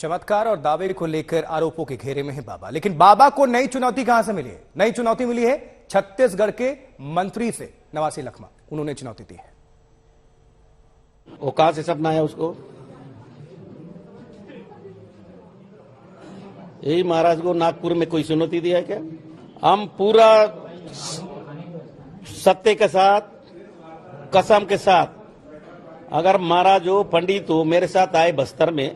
चमत्कार और दावे को लेकर आरोपों के घेरे में है बाबा, लेकिन बाबा को नई चुनौती कहां से मिली है? नई चुनौती मिली है छत्तीसगढ़ के मंत्री से, नवासी लखमा। उन्होंने चुनौती दी है। वो कहां से सपना है उसको? यही महाराज को नागपुर में कोई चुनौती दिया है क्या? हम पूरा सत्य के साथ, कसम के साथ, अगर महाराज हो, पंडित हो, मेरे साथ आए बस्तर में,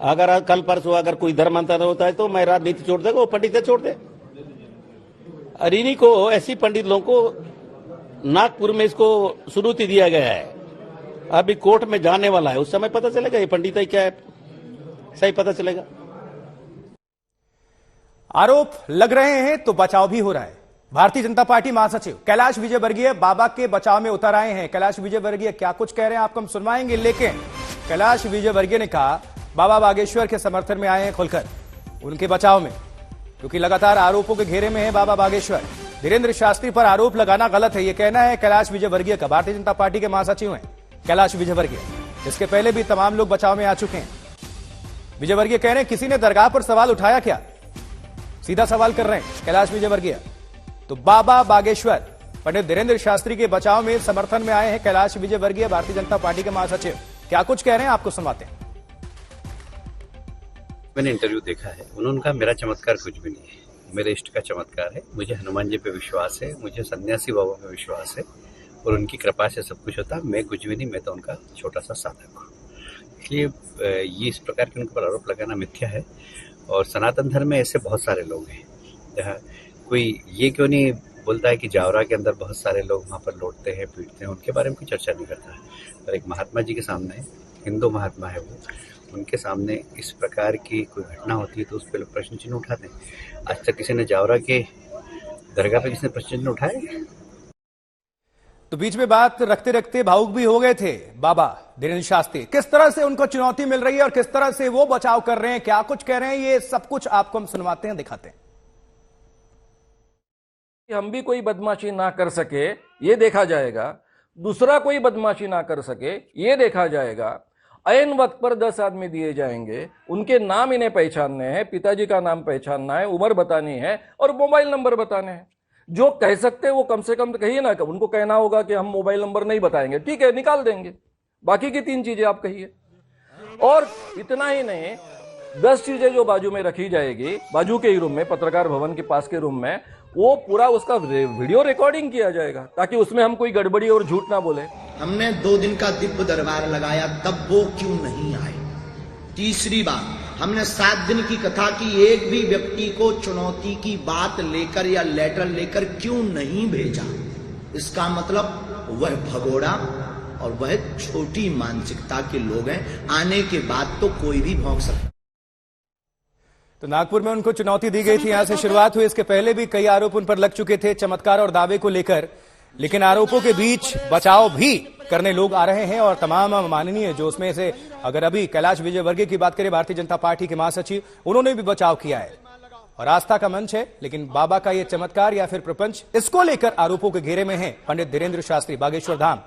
अगर कल परसों अगर कोई धर्मांतर होता है तो मैं राजनीति छोड़ देगा, वो पंडित छोड़ दे। अरिनी को, ऐसी पंडित लोगों को नागपुर में इसको चुनौती दिया गया है। अभी कोर्ट में जाने वाला है, उस समय पता चलेगा ये पंडित है क्या है, सही पता चलेगा। आरोप लग रहे हैं तो बचाव भी हो रहा है। भारतीय जनता पार्टी महासचिव कैलाश विजयवर्गीय बाबा के बचाव में उतर आए हैं। कैलाश विजयवर्गीय क्या कुछ कह रहे हैं आपको हम सुनवाएंगे, लेकिन कैलाश विजयवर्गीय ने कहा बाबा बागेश्वर के समर्थन में आए हैं खुलकर उनके बचाव में, क्योंकि लगातार आरोपों के घेरे में है बाबा बागेश्वर। धीरेन्द्र शास्त्री पर आरोप लगाना गलत है, यह कहना है कैलाश विजयवर्गीय का। भारतीय जनता पार्टी के महासचिव हैं कैलाश विजयवर्गीय। इसके पहले भी तमाम लोग बचाव में आ चुके हैं। विजयवर्गीय कह रहे हैं किसी ने दरगाह पर सवाल उठाया क्या? सीधा सवाल कर रहे हैं कैलाश विजयवर्गीय। तो बाबा बागेश्वर पंडित धीरेन्द्र शास्त्री के बचाव में समर्थन में आए हैं कैलाश विजयवर्गीय, भारतीय जनता पार्टी के महासचिव। क्या कुछ कह रहे हैं आपको सुनवाते हैं। मैंने इंटरव्यू देखा है, उन्होंने कहा मेरा चमत्कार कुछ भी नहीं है, मेरे इष्ट का चमत्कार है, मुझे हनुमान जी पे विश्वास है, मुझे सन्यासी बाबा पे विश्वास है और उनकी कृपा से सब कुछ होता। मैं कुछ भी नहीं, मैं तो उनका छोटा सा साधक हूँ। इसलिए ये इस प्रकार के उनके पर आरोप लगाना मिथ्या है। और सनातन धर्म में ऐसे बहुत सारे लोग हैं जहाँ कोई ये क्यों नहीं बोलता है कि जावरा के अंदर बहुत सारे लोग वहाँ पर लौटते हैं, पीटते हैं, उनके बारे में कोई चर्चा नहीं करता है। पर एक महात्मा जी के सामने, हिंदू महात्मा है वो, उनके सामने इस प्रकार की कोई घटना होती है तो उस पर लोग प्रश्न चिन्ह उठाते हैं। आज तक किसी ने जावरा के दरगाह पे किसी ने प्रश्न चिन्ह उठाए? तो बीच में बात रखते रखते भावुक भी हो गए थे बाबा धीरेन्द्र शास्त्री। किस तरह से उनको चुनौती मिल रही है और किस तरह से वो बचाव कर रहे हैं, क्या कुछ कह रहे हैं, ये सब कुछ आपको हम सुनवाते हैं, दिखाते हैं। हम भी कोई बदमाशी ना कर सके ये देखा जाएगा, दूसरा कोई बदमाशी ना कर सके ये देखा जाएगा। ऐन वक्त पर 10 आदमी दिए जाएंगे, उनके नाम इन्हें पहचानने हैं, पिताजी का नाम पहचानना है, उम्र बतानी है और मोबाइल नंबर बताने हैं। जो कह सकते हैं वो कम से कम कहिए ना। उनको कहना होगा कि हम मोबाइल नंबर नहीं बताएंगे, ठीक है, निकाल देंगे। बाकी की 3 चीजें आप कहिए। और इतना ही नहीं, 10 चीजें जो बाजू में रखी जाएगी, बाजू के ही रूम में, पत्रकार भवन के पास के रूम में, वो पूरा उसका वीडियो रिकॉर्डिंग किया जाएगा ताकि उसमें हम कोई गड़बड़ी और झूठ ना बोले। हमने 2 दिन का दिव्य दरबार लगाया, तब वो क्यों नहीं आए? तीसरी बात, हमने 7 दिन की कथा की, एक भी व्यक्ति को चुनौती की बात लेकर या लेटर लेकर क्यों नहीं भेजा? इसका मतलब वह भगोड़ा और वह छोटी मानसिकता के लोग हैं। आने के बाद तो कोई भी भौंक सकता। तो नागपुर में उनको चुनौती दी गई थी, यहां से शुरुआत हुई। इसके पहले भी कई आरोप उन पर लग चुके थे चमत्कार और दावे को लेकर, लेकिन आरोपों के बीच बचाव भी करने लोग आ रहे हैं और तमाम माननीय, जो उसमें से अगर अभी कैलाश विजयवर्गीय की बात करें, भारतीय जनता पार्टी के महासचिव, उन्होंने भी बचाव किया है और आस्था का मंच है। लेकिन बाबा का ये चमत्कार या फिर प्रपंच, इसको लेकर आरोपों के घेरे में है पंडित धीरेन्द्र शास्त्री, बागेश्वर धाम,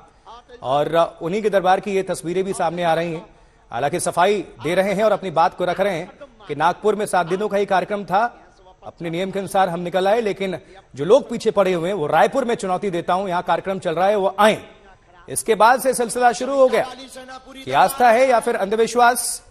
और उन्हीं के दरबार की ये तस्वीरें भी सामने आ रही हैं। हालांकि सफाई दे रहे हैं और अपनी बात को रख रहे हैं कि नागपुर में 7 दिनों का ही कार्यक्रम था, अपने नियम के अनुसार हम निकल आए, लेकिन जो लोग पीछे पड़े हुए हैं वो रायपुर में चुनौती देता हूं, यहां कार्यक्रम चल रहा है, वो आए। इसके बाद से सिलसिला शुरू हो गया कि आस्था है या फिर अंधविश्वास,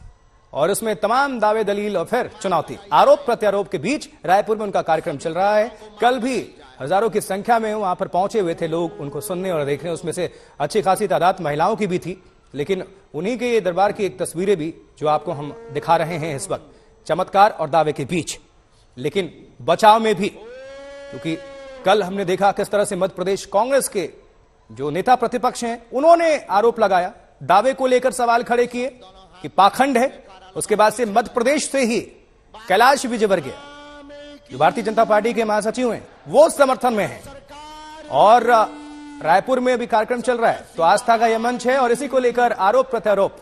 और उसमें तमाम दावे दलील और फिर चुनौती, आरोप प्रत्यारोप के बीच रायपुर में उनका कार्यक्रम चल रहा है। कल भी हजारों की संख्या में वहां पर पहुंचे हुए थे लोग उनको सुनने और देखने, उसमें से अच्छी खासी तादाद महिलाओं की भी थी। लेकिन उन्हीं के ये दरबार की एक तस्वीरें भी जो आपको हम दिखा रहे हैं इस वक्त, चमत्कार और दावे के बीच, लेकिन बचाव में भी, क्योंकि कल हमने देखा किस तरह से मध्य प्रदेश कांग्रेस के जो नेता प्रतिपक्ष हैं उन्होंने आरोप लगाया, दावे को लेकर सवाल खड़े किए कि पाखंड है। उसके बाद से मध्य प्रदेश से ही कैलाश विजयवर्गीय, जो भारतीय जनता पार्टी के महासचिव हैं, वो समर्थन में है और रायपुर में अभी कार्यक्रम चल रहा है। तो आस्था का यह मंच है और इसी को लेकर आरोप प्रत्यारोप